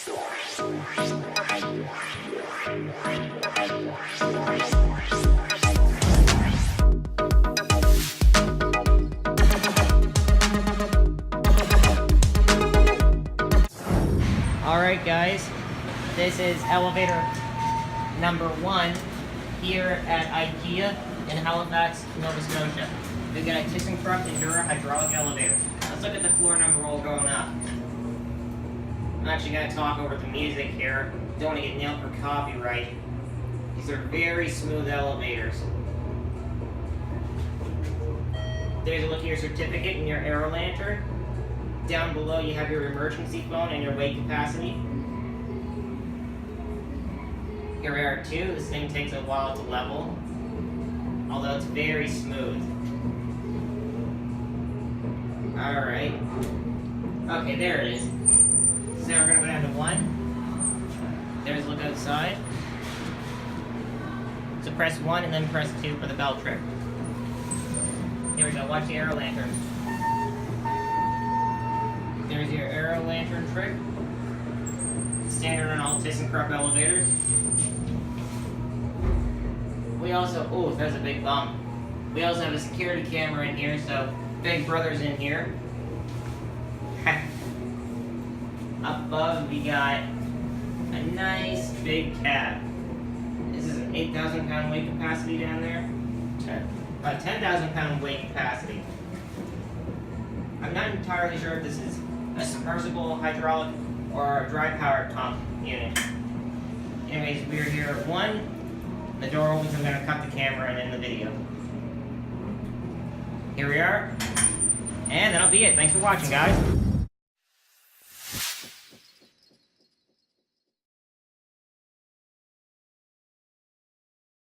Alright guys, this is elevator number 1 here at IKEA in Halifax, Nova Scotia. We've got a ThyssenKrupp Endura hydraulic elevator. Let's look at the floor number roll going up. I'm actually going to talk over the music here. Don't want to get nailed for copyright. These are very smooth elevators. There's a look at your certificate and your aero lantern. Down below you have your emergency phone and your weight capacity. Here we are too. This thing takes a while to level, although it's very smooth. Alright. Okay, there it is. So now we're going to go down to 1. There's a look outside. So press 1 and then press 2 for the bell trip. Here we go, watch the aero lantern. There's your aero lantern trick. Standard on all ThyssenKrupp elevators. We also, oh, that's a big bump. We also have a security camera in here, so Big Brother's in here. Up above, we got a nice big cab. This is an 8,000 pound weight capacity down there. About 10,000 pound weight capacity. I'm not entirely sure if this is a submersible, hydraulic, or a dry powered pump unit. Anyways, we're here at 1. The door opens, I'm going to cut the camera and end the video. Here we are. And that'll be it. Thanks for watching, guys.